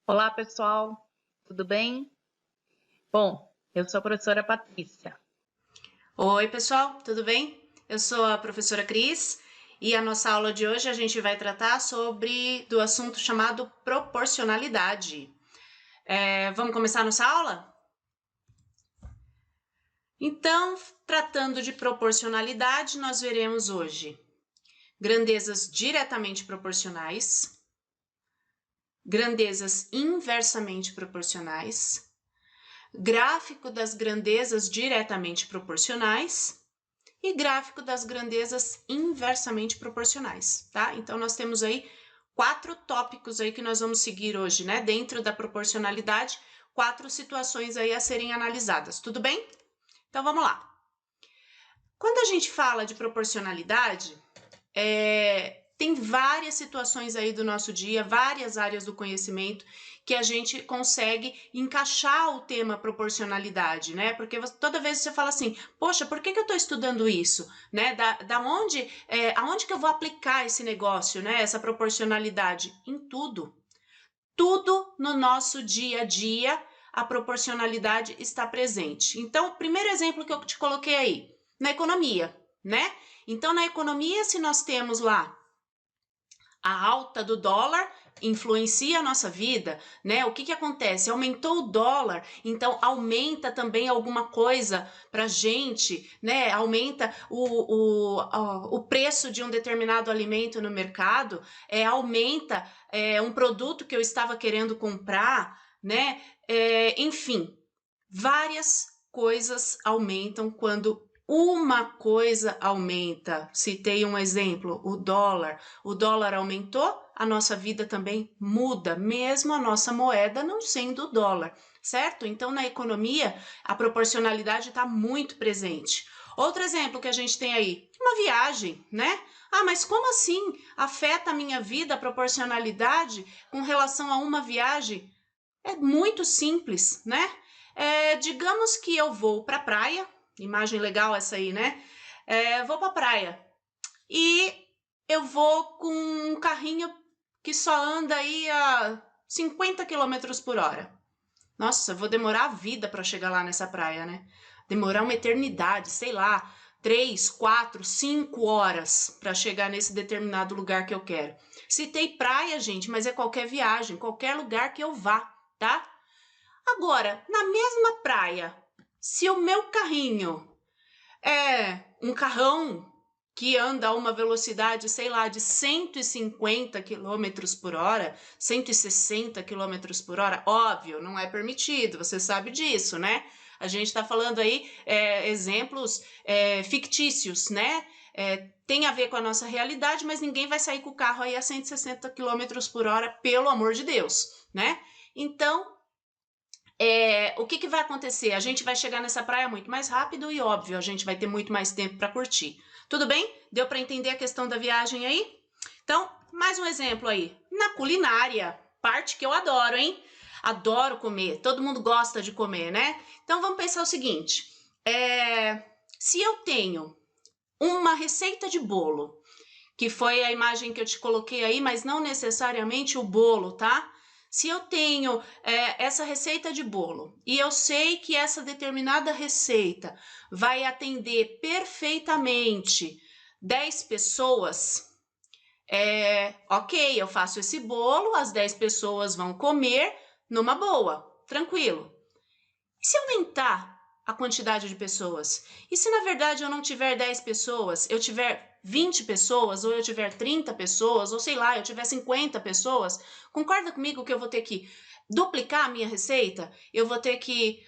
Olá, pessoal, tudo bem? Bom, eu sou a professora Patrícia. Oi, pessoal, tudo bem? Eu sou a professora Cris e a nossa aula de hoje a gente vai tratar do assunto chamado proporcionalidade. Vamos começar a nossa aula? Então, tratando de proporcionalidade, nós veremos hoje grandezas diretamente proporcionais, grandezas inversamente proporcionais, gráfico das grandezas diretamente proporcionais e gráfico das grandezas inversamente proporcionais, tá? Então, nós temos aí 4 tópicos aí que nós vamos seguir hoje, né? Dentro da proporcionalidade, 4 situações aí a serem analisadas, tudo bem? Então, vamos lá. Quando a gente fala de proporcionalidade, tem várias situações aí do nosso dia, várias áreas do conhecimento que a gente consegue encaixar o tema proporcionalidade, né? Porque toda vez você fala assim, poxa, por que eu estou estudando isso? Né? Aonde que eu vou aplicar esse negócio, né? Essa proporcionalidade? Em tudo. Tudo no nosso dia a dia, a proporcionalidade está presente. Então, o primeiro exemplo que eu te coloquei aí, na economia, né? Então, na economia, se nós temos lá a alta do dólar influencia a nossa vida, né? O que acontece? Aumentou o dólar, então aumenta também alguma coisa para gente, né? Aumenta o preço de um determinado alimento no mercado, aumenta um produto que eu estava querendo comprar, né? Enfim, várias coisas aumentam quando uma coisa aumenta. Citei um exemplo, o dólar. O dólar aumentou, a nossa vida também muda, mesmo a nossa moeda não sendo o dólar, certo? Então, na economia, a proporcionalidade está muito presente. Outro exemplo que a gente tem aí, uma viagem, né? Ah, mas como assim afeta a minha vida a proporcionalidade com relação a uma viagem? É muito simples, né? Digamos que eu vou para a praia, imagem legal essa aí, né? Vou para a praia e eu vou com um carrinho que só anda aí a 50 quilômetros por hora. Nossa, eu vou demorar a vida para chegar lá nessa praia, né? Demorar uma eternidade, sei lá, 3, 4, 5 horas para chegar nesse determinado lugar que eu quero. Citei praia, gente, mas é qualquer viagem, qualquer lugar que eu vá, tá? Agora, na mesma praia, se o meu carrinho é um carrão que anda a uma velocidade, sei lá, de 150 quilômetros por hora, 160 quilômetros por hora, óbvio, não é permitido, você sabe disso, né? A gente está falando aí exemplos fictícios, né? Tem a ver com a nossa realidade, mas ninguém vai sair com o carro aí a 160 quilômetros por hora, pelo amor de Deus, né? Então, o que vai acontecer? A gente vai chegar nessa praia muito mais rápido e, óbvio, a gente vai ter muito mais tempo para curtir. Tudo bem? Deu para entender a questão da viagem aí? Então, mais um exemplo aí. Na culinária, parte que eu adoro, hein? Adoro comer, todo mundo gosta de comer, né? Então, vamos pensar o seguinte. Se eu tenho uma receita de bolo, que foi a imagem que eu te coloquei aí, mas não necessariamente o bolo, tá? Se eu tenho essa receita de bolo e eu sei que essa determinada receita vai atender perfeitamente 10 pessoas, ok, eu faço esse bolo, as 10 pessoas vão comer numa boa, tranquilo. E se aumentar a quantidade de pessoas? E se na verdade eu não tiver 10 pessoas, eu tiver 20 pessoas, ou eu tiver 30 pessoas, ou sei lá, eu tiver 50 pessoas, concorda comigo que eu vou ter que duplicar a minha receita? Eu vou ter que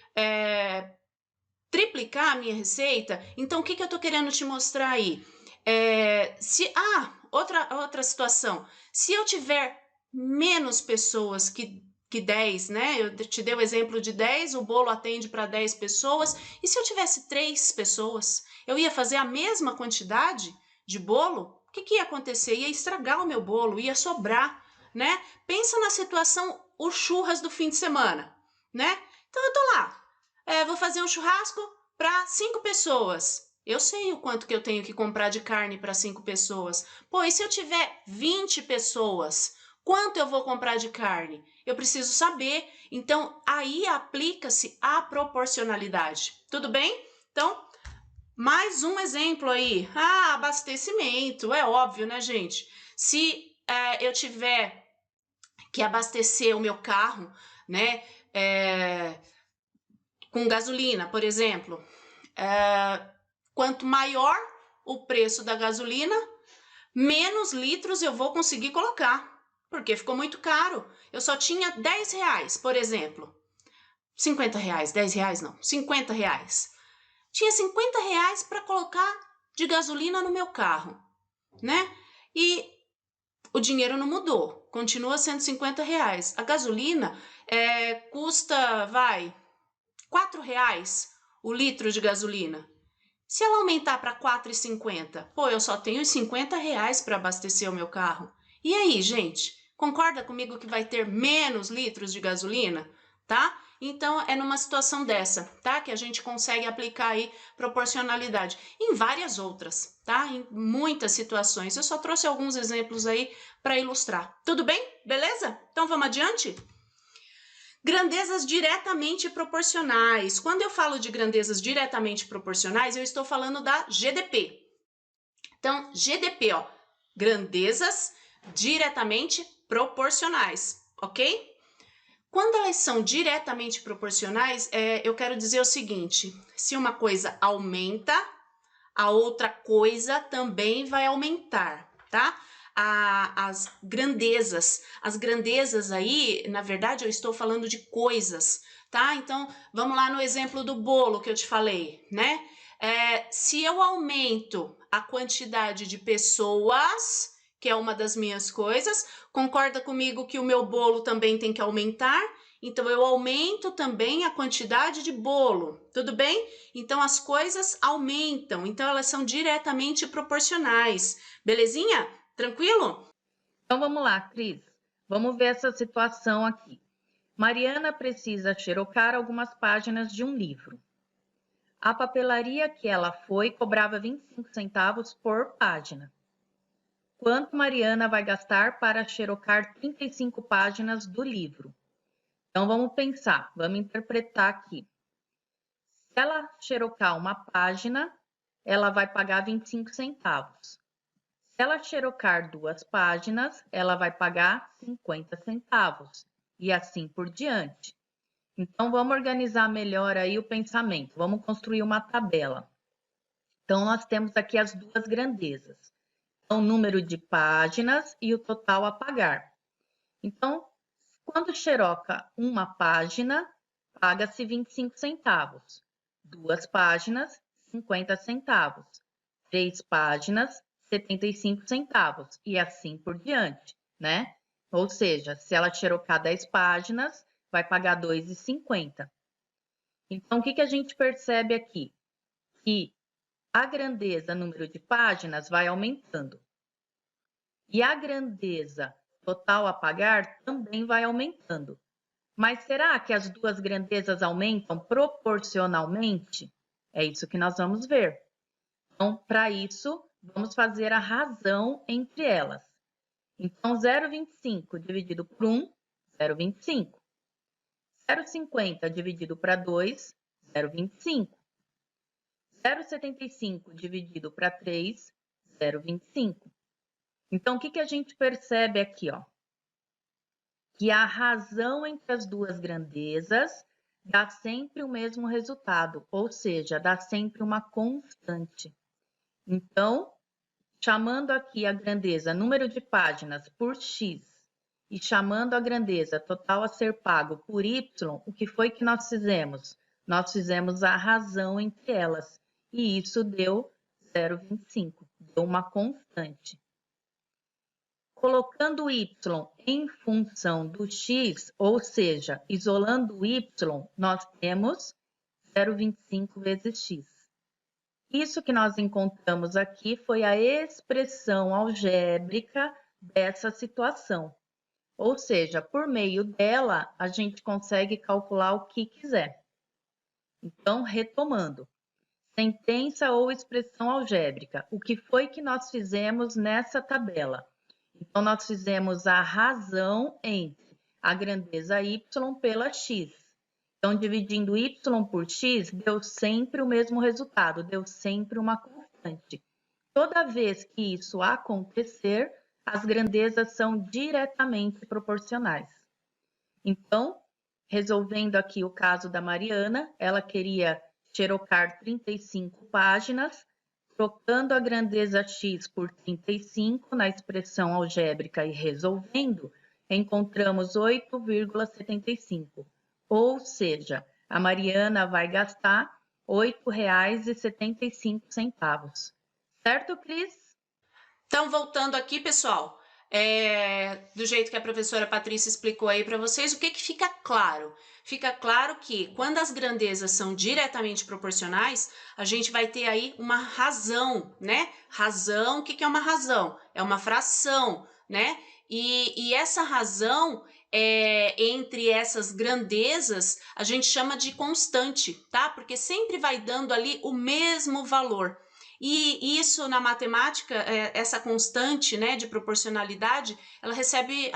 triplicar a minha receita? Então, o que eu estou querendo te mostrar aí? Outra situação. Se eu tiver menos pessoas que 10, né? Eu te dei o exemplo de 10, o bolo atende para 10 pessoas. E se eu tivesse 3 pessoas, eu ia fazer a mesma quantidade de bolo? O que ia acontecer? Ia estragar o meu bolo, ia sobrar, né? Pensa na situação, o churras do fim de semana, né? Então eu tô lá, vou fazer um churrasco para 5 pessoas. Eu sei o quanto que eu tenho que comprar de carne para 5 pessoas. Pô, e se eu tiver 20 pessoas? Quanto eu vou comprar de carne? Eu preciso saber. Então, aí aplica-se a proporcionalidade. Tudo bem? Então, mais um exemplo aí. Ah, abastecimento. É óbvio, né, gente? Se eu tiver que abastecer o meu carro, né, com gasolina, por exemplo, quanto maior o preço da gasolina, menos litros eu vou conseguir colocar, porque ficou muito caro. Eu só tinha 10 reais, por exemplo. 50 reais, 10 reais não, 50 reais. Tinha 50 reais para colocar de gasolina no meu carro, né? E o dinheiro não mudou, continua sendo 50 reais. A gasolina custa, vai, 4 reais o litro de gasolina. Se ela aumentar para 4,50, pô, eu só tenho 50 reais para abastecer o meu carro. E aí, gente, concorda comigo que vai ter menos litros de gasolina, tá? Então, é numa situação dessa, tá? Que a gente consegue aplicar aí proporcionalidade. Em várias outras, tá? Em muitas situações. Eu só trouxe alguns exemplos aí para ilustrar. Tudo bem? Beleza? Então, vamos adiante? Grandezas diretamente proporcionais. Quando eu falo de grandezas diretamente proporcionais, eu estou falando da GDP. Então, GDP, ó, grandezas diretamente proporcionais, ok? Quando elas são diretamente proporcionais, eu quero dizer o seguinte: se uma coisa aumenta, a outra coisa também vai aumentar, tá? As grandezas aí, na verdade, eu estou falando de coisas, tá? Então, vamos lá no exemplo do bolo que eu te falei, né? Se eu aumento a quantidade de pessoas, que é uma das minhas coisas, concorda comigo que o meu bolo também tem que aumentar? Então, eu aumento também a quantidade de bolo, tudo bem? Então, as coisas aumentam, então elas são diretamente proporcionais, belezinha? Tranquilo? Então vamos lá, Cris. Vamos ver essa situação aqui. Mariana precisa xerocar algumas páginas de um livro. A papelaria que ela foi cobrava 25 centavos por página. Quanto Mariana vai gastar para xerocar 35 páginas do livro? Então vamos pensar, vamos interpretar aqui. Se ela xerocar uma página, ela vai pagar 25 centavos. Se ela xerocar 2 páginas, ela vai pagar 50 centavos e assim por diante. Então, vamos organizar melhor aí o pensamento. Vamos construir uma tabela. Então, nós temos aqui as duas grandezas. Então, o número de páginas e o total a pagar. Então, quando xeroca uma página, paga-se 25 centavos. 2 páginas, 50 centavos. 3 páginas, 75 centavos e assim por diante, né? Ou seja, se ela xerocar 10 páginas, vai pagar R$ 2,50. Então, o que a gente percebe aqui? Que a grandeza, número de páginas, vai aumentando. E a grandeza total a pagar também vai aumentando. Mas será que as duas grandezas aumentam proporcionalmente? É isso que nós vamos ver. Então, para isso, vamos fazer a razão entre elas. Então, 0,25 dividido por 1, 0,25. 0,50 dividido para 2, 0,25. 0,75 dividido para 3, 0,25. Então, o que a gente percebe aqui, ó? Que a razão entre as duas grandezas dá sempre o mesmo resultado, ou seja, dá sempre uma constante. Então, chamando aqui a grandeza número de páginas por x e chamando a grandeza total a ser pago por y, o que foi que nós fizemos? Nós fizemos a razão entre elas e isso deu 0,25, deu uma constante. Colocando o y em função do x, ou seja, isolando o y, nós temos 0,25 vezes x. Isso que nós encontramos aqui foi a expressão algébrica dessa situação. Ou seja, por meio dela, a gente consegue calcular o que quiser. Então, retomando. Sentença ou expressão algébrica. O que foi que nós fizemos nessa tabela? Então, nós fizemos a razão entre a grandeza y pela x. Então, dividindo y por x, deu sempre o mesmo resultado, deu sempre uma constante. Toda vez que isso acontecer, as grandezas são diretamente proporcionais. Então, resolvendo aqui o caso da Mariana, ela queria xerocar 35 páginas, trocando a grandeza x por 35 na expressão algébrica e resolvendo, encontramos 8,75. Ou seja, a Mariana vai gastar R$ 8,75. Certo, Cris? Então, voltando aqui, pessoal, do jeito que a professora Patrícia explicou aí para vocês, o que fica claro? Fica claro que quando as grandezas são diretamente proporcionais, a gente vai ter aí uma razão, né? Razão, o que é uma razão? É uma fração, né? E essa razão, entre essas grandezas, a gente chama de constante, tá? Porque sempre vai dando ali o mesmo valor. E isso na matemática, essa constante, né, de proporcionalidade, ela recebe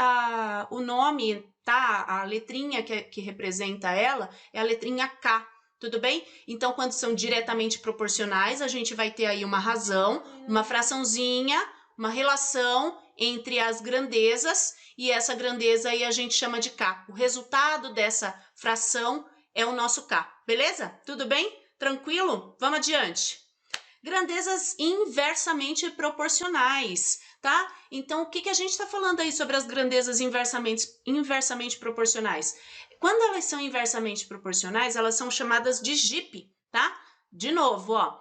o nome, tá? A letrinha que representa ela é a letrinha K, tudo bem? Então, quando são diretamente proporcionais, a gente vai ter aí uma razão, uma fraçãozinha, uma relação entre as grandezas, e essa grandeza aí a gente chama de K. O resultado dessa fração é o nosso K, beleza? Tudo bem? Tranquilo? Vamos adiante. Grandezas inversamente proporcionais, tá? Então, o que a gente está falando aí sobre as grandezas inversamente proporcionais? Quando elas são inversamente proporcionais, elas são chamadas de GIP, tá? De novo, ó,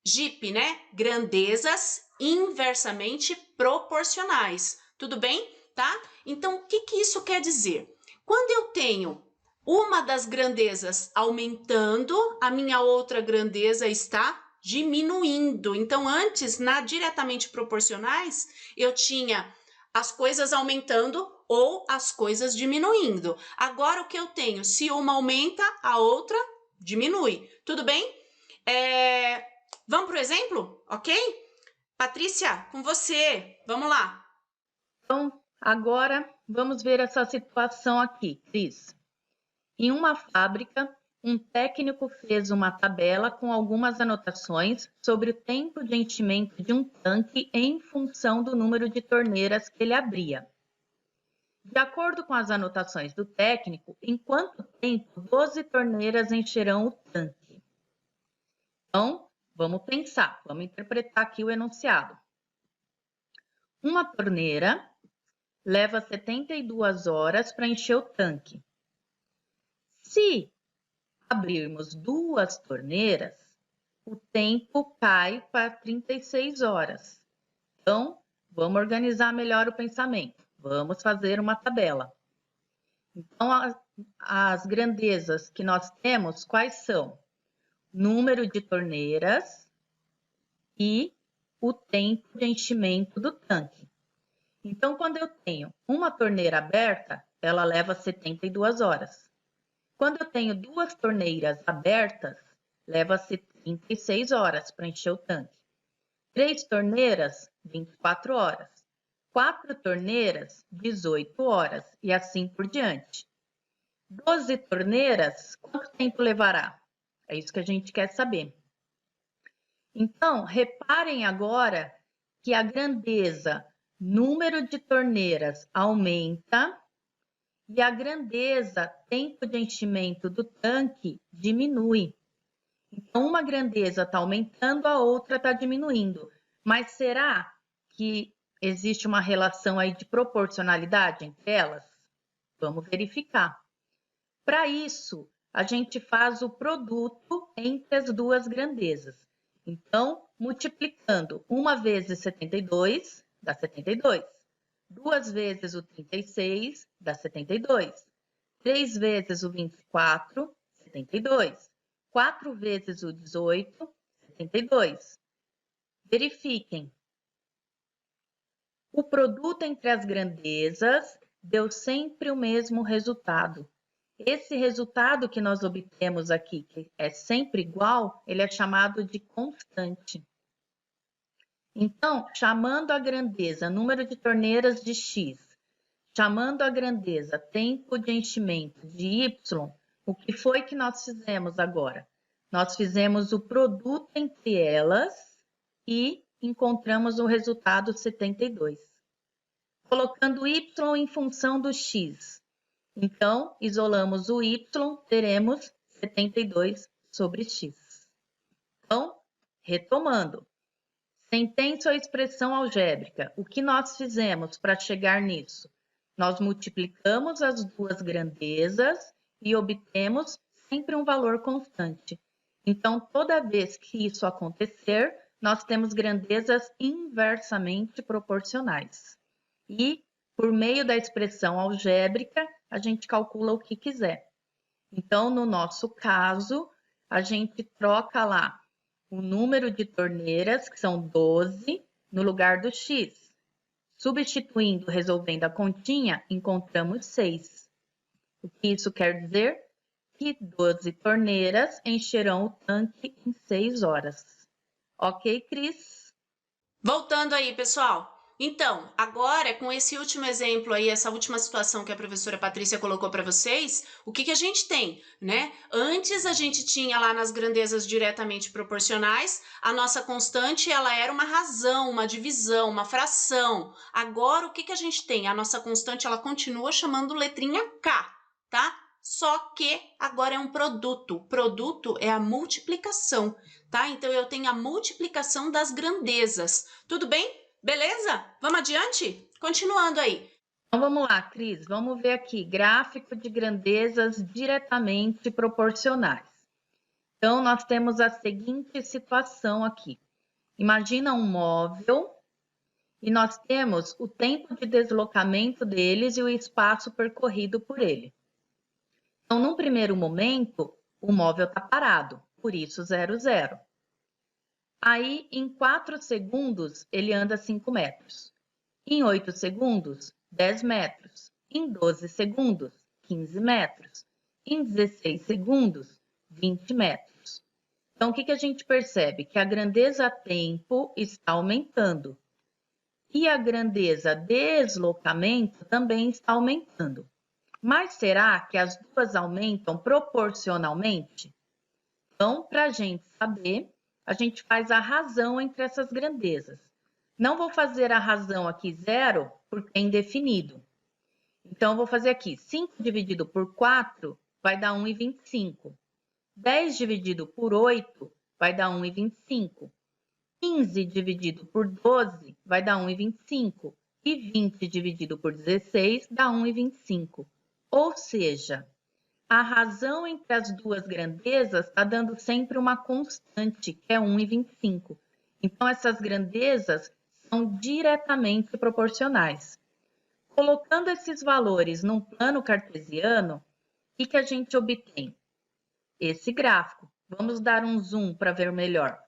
GIP, né? Grandezas inversamente proporcionais, tudo bem? Tá? Então, o que isso quer dizer? Quando eu tenho uma das grandezas aumentando, a minha outra grandeza está diminuindo. Então, antes, na diretamente proporcionais, eu tinha as coisas aumentando ou as coisas diminuindo. Agora, o que eu tenho? Se uma aumenta, a outra diminui. Tudo bem? Vamos para o exemplo? Ok? Patrícia, com você. Vamos lá. Então, agora, vamos ver essa situação aqui, Cris. Em uma fábrica, um técnico fez uma tabela com algumas anotações sobre o tempo de enchimento de um tanque em função do número de torneiras que ele abria. De acordo com as anotações do técnico, em quanto tempo 12 torneiras encherão o tanque? Então, vamos pensar, vamos interpretar aqui o enunciado. Uma torneira leva 72 horas para encher o tanque. Se abrirmos 2 torneiras, o tempo cai para 36 horas. Então, vamos organizar melhor o pensamento. Vamos fazer uma tabela. Então, as grandezas que nós temos, quais são? Número de torneiras e o tempo de enchimento do tanque. Então, quando eu tenho uma torneira aberta, ela leva 72 horas. Quando eu tenho 2 torneiras abertas, leva-se 36 horas para encher o tanque. 3 torneiras, 24 horas. 4 torneiras, 18 horas, e assim por diante. 12 torneiras, quanto tempo levará? É isso que a gente quer saber. Então, reparem agora que a grandeza, número de torneiras, aumenta e a grandeza, tempo de enchimento do tanque, diminui. Então, uma grandeza está aumentando, a outra está diminuindo. Mas será que existe uma relação aí de proporcionalidade entre elas? Vamos verificar. Para isso, a gente faz o produto entre as duas grandezas. Então, multiplicando 1 vezes 72, dá 72. 2 vezes o 36, dá 72. 3 vezes o 24, 72. 4 vezes o 18, 72. Verifiquem. O produto entre as grandezas deu sempre o mesmo resultado. Esse resultado que nós obtemos aqui, que é sempre igual, ele é chamado de constante. Então, chamando a grandeza número de torneiras de X, chamando a grandeza tempo de enchimento de Y, o que foi que nós fizemos agora? Nós fizemos o produto entre elas e encontramos o resultado 72. Colocando Y em função do X. Então, isolamos o Y, teremos 72 sobre X. Então, retomando. Sentença ou expressão algébrica. O que nós fizemos para chegar nisso? Nós multiplicamos as duas grandezas e obtemos sempre um valor constante. Então, toda vez que isso acontecer, nós temos grandezas inversamente proporcionais. E, por meio da expressão algébrica, a gente calcula o que quiser. Então, no nosso caso, a gente troca lá o número de torneiras, que são 12, no lugar do X. Substituindo, resolvendo a continha, encontramos 6. O que isso quer dizer? Que 12 torneiras encherão o tanque em 6 horas. Ok, Cris? Voltando aí, pessoal. Então, agora, com esse último exemplo aí, essa última situação que a professora Patrícia colocou para vocês, o que a gente tem, né? Antes a gente tinha lá nas grandezas diretamente proporcionais, a nossa constante, ela era uma razão, uma divisão, uma fração. Agora, o que a gente tem? A nossa constante, ela continua chamando letrinha K, tá? Só que agora é um produto. O produto é a multiplicação, tá? Então, eu tenho a multiplicação das grandezas. Tudo bem? Beleza? Vamos adiante? Continuando aí. Então, vamos lá, Cris. Vamos ver aqui, gráfico de grandezas diretamente proporcionais. Então, nós temos a seguinte situação aqui. Imagina um móvel e nós temos o tempo de deslocamento deles e o espaço percorrido por ele. Então, num primeiro momento, o móvel está parado, por isso 0, 0. Aí, em 4 segundos, ele anda 5 metros. Em 8 segundos, 10 metros. Em 12 segundos, 15 metros. Em 16 segundos, 20 metros. Então, o que a gente percebe? Que a grandeza tempo está aumentando. E a grandeza deslocamento também está aumentando. Mas será que as duas aumentam proporcionalmente? Então, para a gente saber, a gente faz a razão entre essas grandezas. Não vou fazer a razão aqui 0, porque é indefinido. Então, vou fazer aqui 5 dividido por 4 vai dar 1,25. 10 dividido por 8 vai dar 1,25. 15 dividido por 12 vai dar 1,25. E 20 dividido por 16 dá 1,25. Ou seja, a razão entre as duas grandezas está dando sempre uma constante, que é 1,25. Então, essas grandezas são diretamente proporcionais. Colocando esses valores num plano cartesiano, o que a gente obtém? Esse gráfico. Vamos dar um zoom para ver melhor.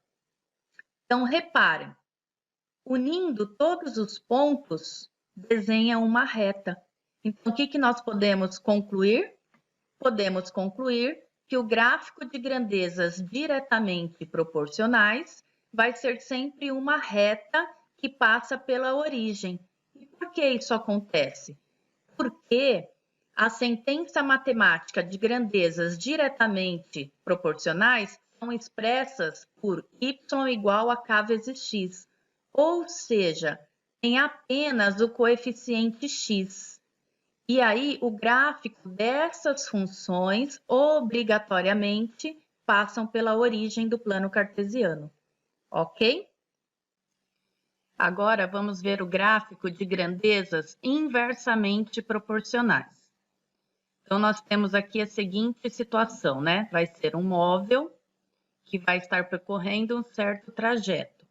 Então, reparem, unindo todos os pontos, desenha uma reta. Então, o que nós podemos concluir? Podemos concluir que o gráfico de grandezas diretamente proporcionais vai ser sempre uma reta que passa pela origem. E por que isso acontece? Porque a sentença matemática de grandezas diretamente proporcionais são expressas por y igual a k vezes x, ou seja, tem apenas o coeficiente x. E aí, o gráfico dessas funções obrigatoriamente passam pela origem do plano cartesiano, ok? Agora, vamos ver o gráfico de grandezas inversamente proporcionais. Então, nós temos aqui a seguinte situação, né? Vai ser um móvel que vai estar percorrendo um certo trajeto.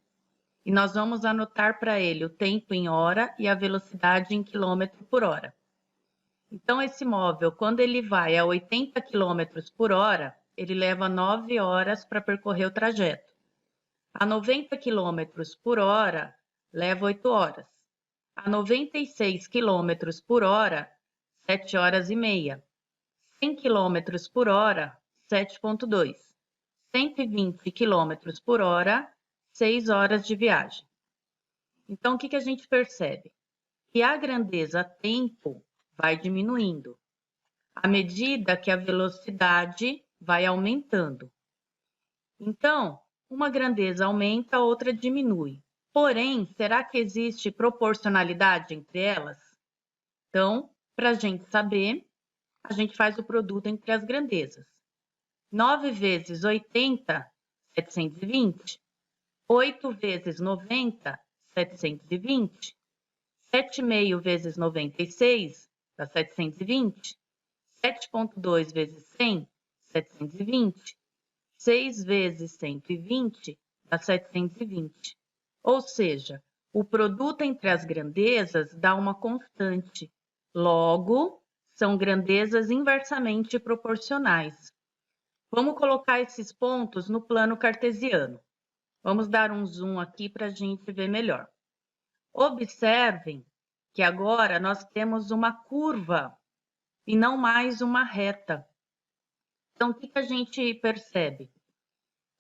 E nós vamos anotar para ele o tempo em hora e a velocidade em quilômetro por hora. Então, esse móvel, quando ele vai a 80 km por hora, ele leva 9 horas para percorrer o trajeto. A 90 km por hora, leva 8 horas. A 96 km por hora, 7 horas e meia. 100 km por hora, 7,2. 120 km por hora, 6 horas de viagem. Então, o que a gente percebe? Que a grandeza tempo vai diminuindo, à medida que a velocidade vai aumentando. Então, uma grandeza aumenta, a outra diminui. Porém, será que existe proporcionalidade entre elas? Então, para a gente saber, a gente faz o produto entre as grandezas. 9 vezes 80, 720. 8 vezes 90, 720. 7,5 vezes 96, dá 720. 7,2 vezes 100, 720. 6 vezes 120, dá 720. Ou seja, o produto entre as grandezas dá uma constante. Logo, são grandezas inversamente proporcionais. Vamos colocar esses pontos no plano cartesiano. Vamos dar um zoom aqui para a gente ver melhor. Observem que agora nós temos uma curva e não mais uma reta. Então, o que a gente percebe?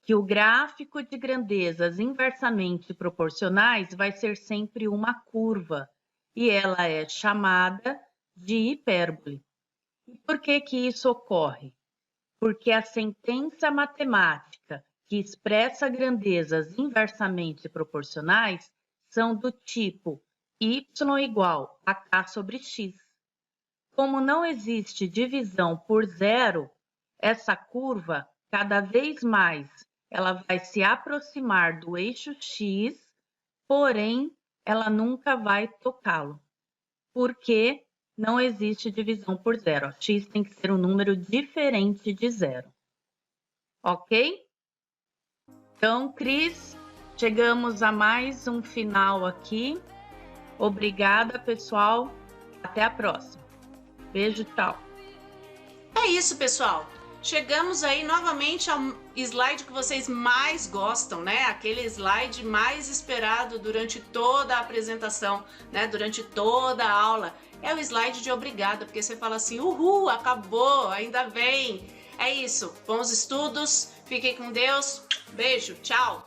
Que o gráfico de grandezas inversamente proporcionais vai ser sempre uma curva, e ela é chamada de hipérbole. E por que isso ocorre? Porque a sentença matemática que expressa grandezas inversamente proporcionais são do tipo y igual a k sobre x. Como não existe divisão por zero, essa curva, cada vez mais, ela vai se aproximar do eixo x, porém, ela nunca vai tocá-lo, porque não existe divisão por zero. X tem que ser um número diferente de zero. Ok? Então, Cris, chegamos a mais um final aqui. Obrigada, pessoal. Até a próxima. Beijo, tchau. É isso, pessoal. Chegamos aí novamente ao slide que vocês mais gostam, né? Aquele slide mais esperado durante toda a apresentação, né? Durante toda a aula. É o slide de obrigada, porque você fala assim, uhul, acabou, ainda bem. É isso, bons estudos, fiquem com Deus, beijo, tchau!